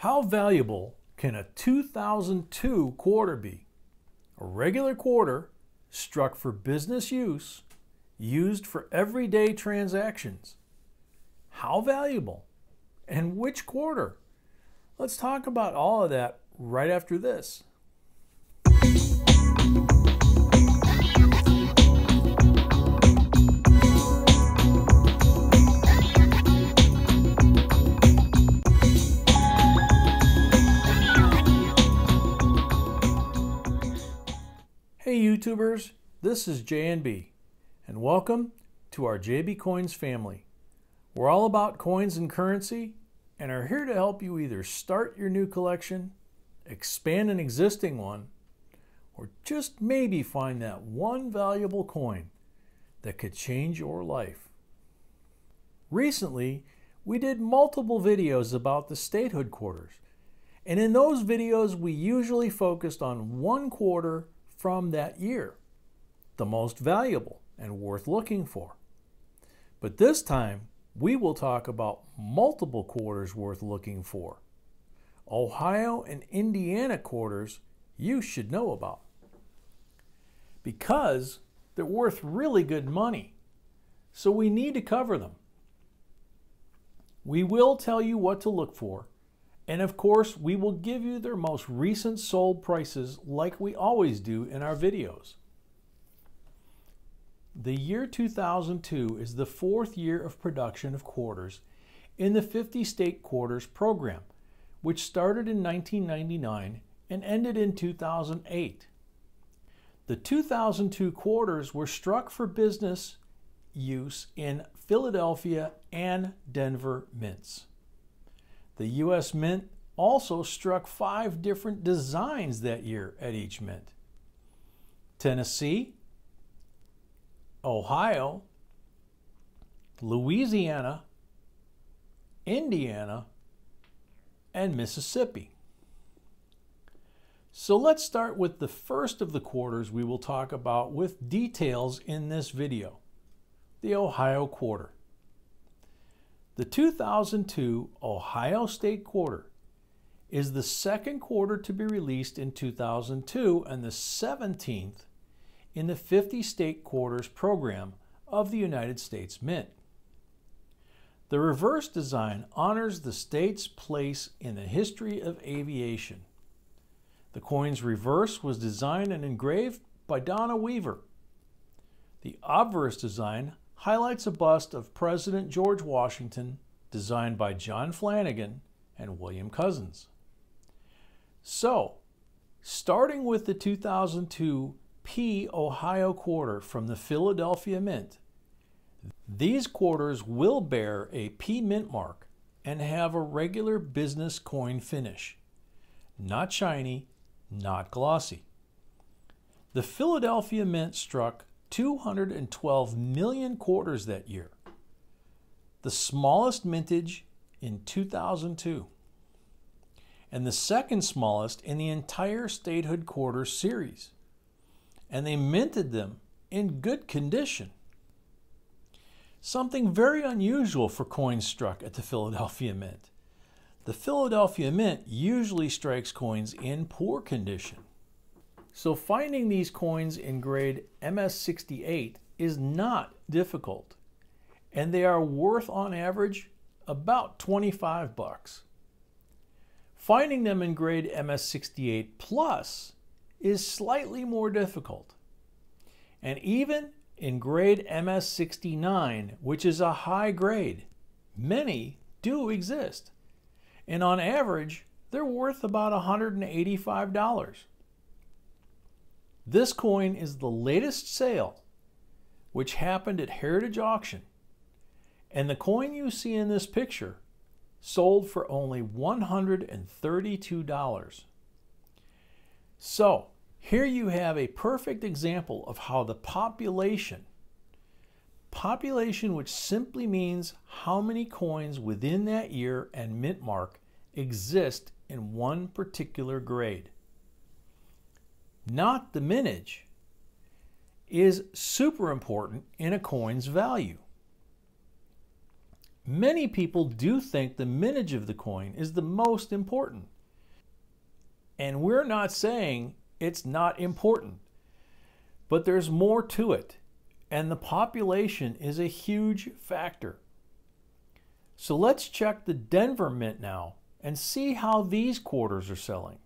How valuable can a 2002 quarter be? A regular quarter struck for business use, used for everyday transactions. How valuable? And which quarter? Let's talk about all of that right after this. Hey YouTubers, this is JNB, and welcome to our JB Coins family. We're all about coins and currency, and are here to help you either start your new collection, expand an existing one, or just maybe find that one valuable coin that could change your life. Recently, we did multiple videos about the Statehood quarters, and in those videos we usually focused on one quarter from that year, the most valuable and worth looking for. But this time, we will talk about multiple quarters worth looking for. Ohio and Indiana quarters you should know about, because they're worth really good money, so we need to cover them. We will tell you what to look for, and of course, we will give you their most recent sold prices like we always do in our videos. The year 2002 is the fourth year of production of quarters in the 50-state quarters program, which started in 1999 and ended in 2008. The 2002 quarters were struck for business use in Philadelphia and Denver mints. The U.S. Mint also struck 5 different designs that year at each mint: Tennessee, Ohio, Louisiana, Indiana, and Mississippi. So let's start with the first of the quarters we will talk about with details in this video, the Ohio quarter. The 2002 Ohio State quarter is the second quarter to be released in 2002 and the 17th in the 50-state quarters program of the United States Mint. The reverse design honors the state's place in the history of aviation. The coin's reverse was designed and engraved by Donna Weaver. The obverse design highlights a bust of President George Washington, designed by John Flanagan and William Cousins. So, starting with the 2002 P Ohio quarter from the Philadelphia Mint, these quarters will bear a P mint mark and have a regular business coin finish, not shiny, not glossy. The Philadelphia Mint struck 212 million quarters that year, the smallest mintage in 2002, and the second smallest in the entire Statehood quarter series. And they minted them in good condition. Something very unusual for coins struck at the Philadelphia Mint. The Philadelphia Mint usually strikes coins in poor condition. So finding these coins in grade MS68 is not difficult, and they are worth on average about 25 bucks. Finding them in grade MS68 plus is slightly more difficult. And even in grade MS69, which is a high grade, many do exist. And on average, they're worth about $185. This coin is the latest sale, which happened at Heritage Auction. And the coin you see in this picture sold for only $132. So, here you have a perfect example of how the population, which simply means how many coins within that year and mint mark exist in one particular grade, not the mintage, is super important in a coin's value. Many people do think the mintage of the coin is the most important. And we're not saying it's not important, but there's more to it, and the population is a huge factor. So let's check the Denver Mint now and see how these quarters are selling.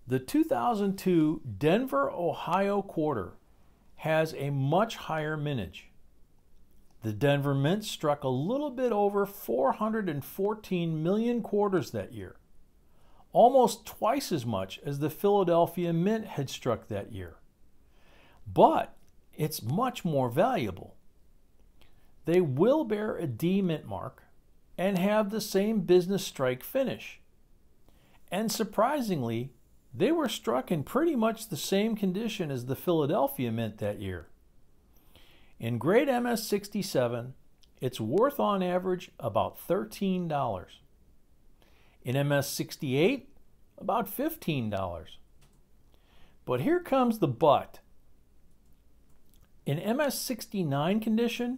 The 2002 Denver, Ohio quarter has a much higher mintage. The Denver Mint struck a little bit over 414 million quarters that year, almost twice as much as the Philadelphia Mint had struck that year. But it's much more valuable. They will bear a D mint mark and have the same business strike finish. And surprisingly, they were struck in pretty much the same condition as the Philadelphia Mint that year. In grade MS-67, it's worth on average about $13. In MS-68, about $15. But here comes the but. In MS-69 condition,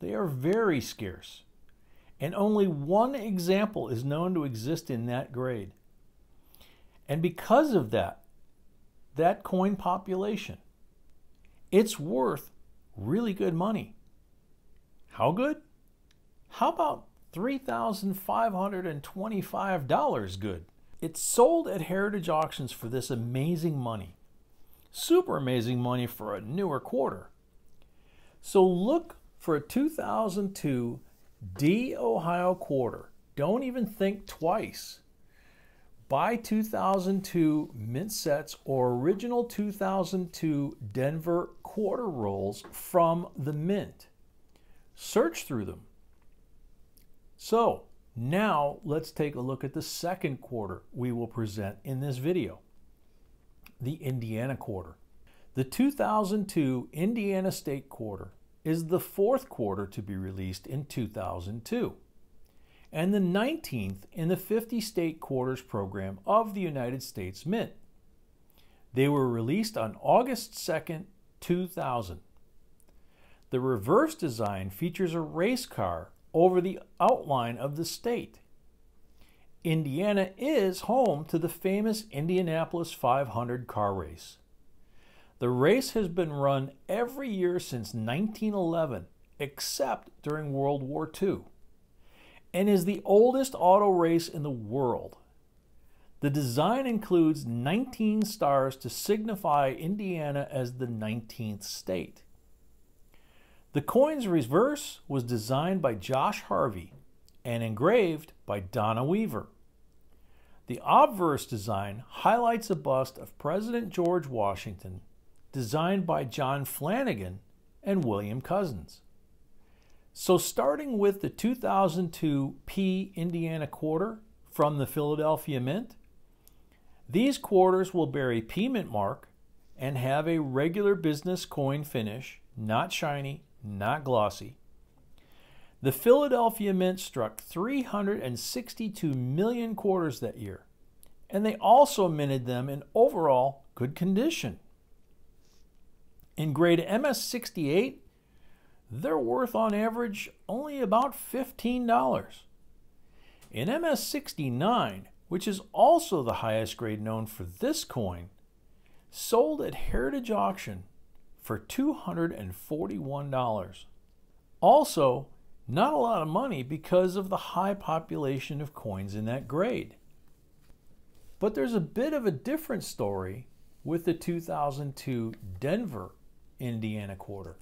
they are very scarce, and only one example is known to exist in that grade. And because of that coin population, it's worth really good money. How good? How about $3,525 good? It's sold at heritage auctions for this amazing money. Super amazing money for a newer quarter. So look for a 2002 D Ohio quarter. Don't even think twice. Buy 2002 mint sets or original 2002 Denver quarter rolls from the mint. Search through them. So now let's take a look at the second quarter we will present in this video, the Indiana quarter. The 2002 Indiana State quarter is the fourth quarter to be released in 2002 and the 19th in the 50 state quarters program of the United States Mint. They were released on August 2nd, 2000. The reverse design features a race car over the outline of the state. Indiana is home to the famous Indianapolis 500 car race. The race has been run every year since 1911, except during World War II, and is the oldest auto race in the world. The design includes 19 stars to signify Indiana as the 19th state. The coin's reverse was designed by Josh Harvey and engraved by Donna Weaver. The obverse design highlights a bust of President George Washington, designed by John Flanagan and William Cousins. So starting with the 2002 P Indiana quarter from the Philadelphia Mint, these quarters will bear a P mint mark and have a regular business coin finish, not shiny, not glossy. The Philadelphia Mint struck 362 million quarters that year, and they also minted them in overall good condition. In grade MS-68, they're worth on average only about $15. In MS-69, which is also the highest grade known for this coin, sold at heritage auction for $241. Also, not a lot of money because of the high population of coins in that grade. But there's a bit of a different story with the 2002 Denver Indiana quarter.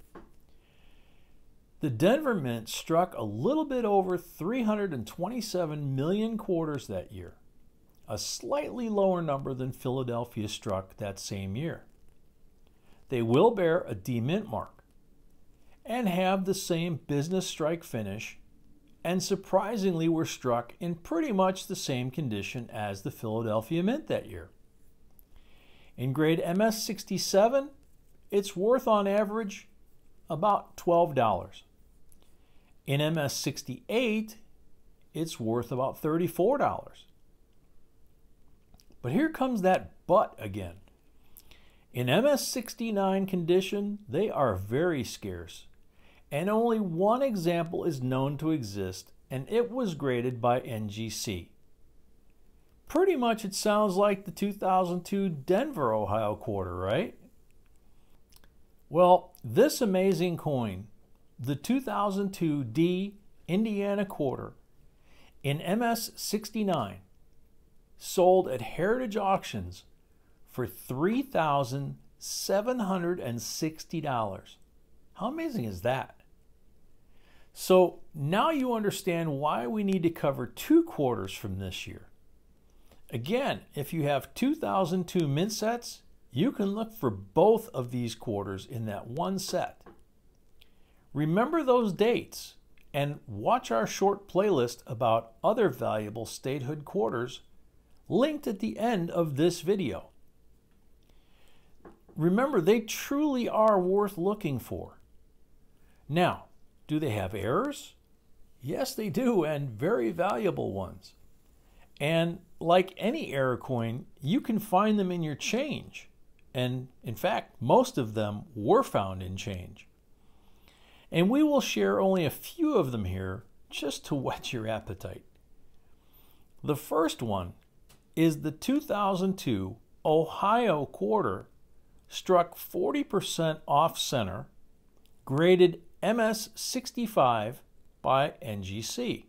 The Denver Mint struck a little bit over 327 million quarters that year, a slightly lower number than Philadelphia struck that same year. They will bear a D mint mark and have the same business strike finish, and surprisingly were struck in pretty much the same condition as the Philadelphia Mint that year. In grade MS-67, it's worth on average about $12. In MS-68, it's worth about $34. But here comes that but again. In MS-69 condition, they are very scarce, and only one example is known to exist, and it was graded by NGC. Pretty much it sounds like the 2002 Denver, Ohio quarter, right? Well, this amazing coin, the 2002 D Indiana quarter in MS69, sold at Heritage Auctions for $3,760. How amazing is that? So now you understand why we need to cover 2 quarters from this year. Again, if you have 2002 mint sets, you can look for both of these quarters in that one set. Remember those dates and watch our short playlist about other valuable Statehood quarters linked at the end of this video. Remember, they truly are worth looking for. Now, do they have errors? Yes, they do, and very valuable ones. And like any error coin, you can find them in your change. And in fact, most of them were found in change. And we will share only a few of them here just to whet your appetite. The first one is the 2002 Ohio quarter, struck 40% off center, graded MS65 by NGC.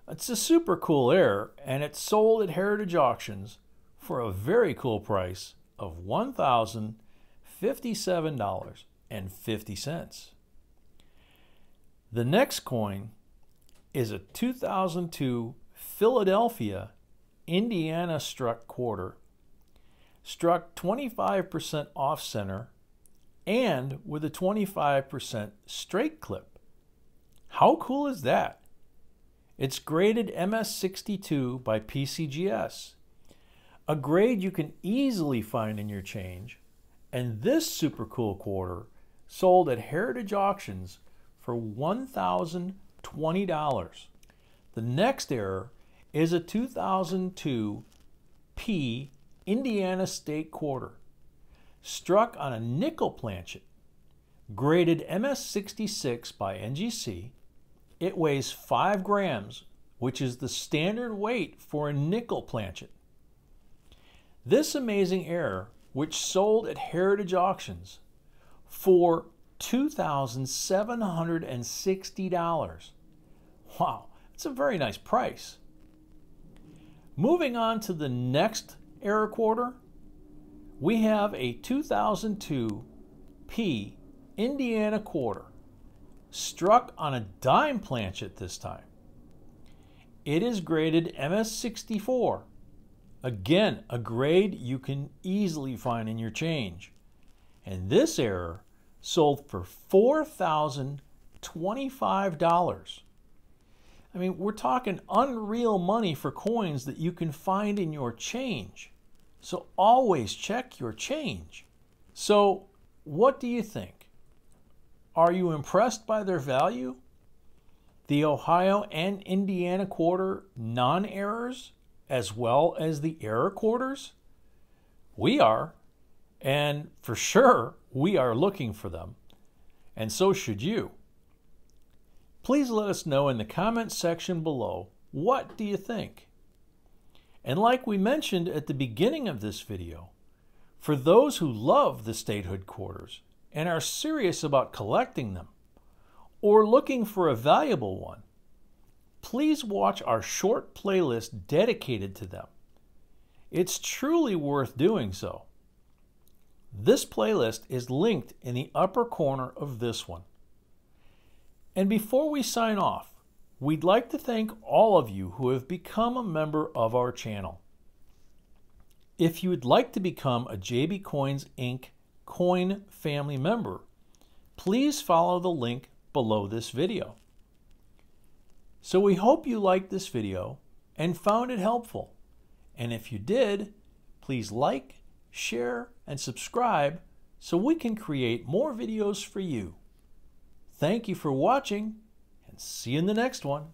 It's a super cool error, and it's sold at Heritage Auctions for a very cool price of $1,057.50. The next coin is a 2002 Philadelphia, Indiana struck quarter, struck 25% off center and with a 25% straight clip. How cool is that? It's graded MS62 by PCGS, a grade you can easily find in your change, and this super cool quarter sold at Heritage Auctions for $1,020. The next error is a 2002 P Indiana State quarter, struck on a nickel planchet, graded MS66 by NGC. It weighs 5 grams, which is the standard weight for a nickel planchet. This amazing error, which sold at Heritage Auctions for $2,760. Wow, that's a very nice price. Moving on to the next error quarter, we have a 2002 P Indiana quarter, struck on a dime planchet this time. It is graded MS64. Again, a grade you can easily find in your change. And this error sold for $4,025. I mean, we're talking unreal money for coins that you can find in your change. So always check your change. So what do you think? Are you impressed by their value? The Ohio and Indiana quarter non-errors as well as the error quarters? We are, and for sure we are looking for them, and so should you. Please let us know in the comments section below, what do you think? And like we mentioned at the beginning of this video, for those who love the Statehood quarters and are serious about collecting them or looking for a valuable one, please watch our short playlist dedicated to them. It's truly worth doing so. This playlist is linked in the upper corner of this one. And before we sign off, we'd like to thank all of you who have become a member of our channel. If you would like to become a JBCOINSINC coin family member, please follow the link below this video. So we hope you liked this video and found it helpful. And if you did, please like, share, and subscribe so we can create more videos for you. Thank you for watching, and see you in the next one.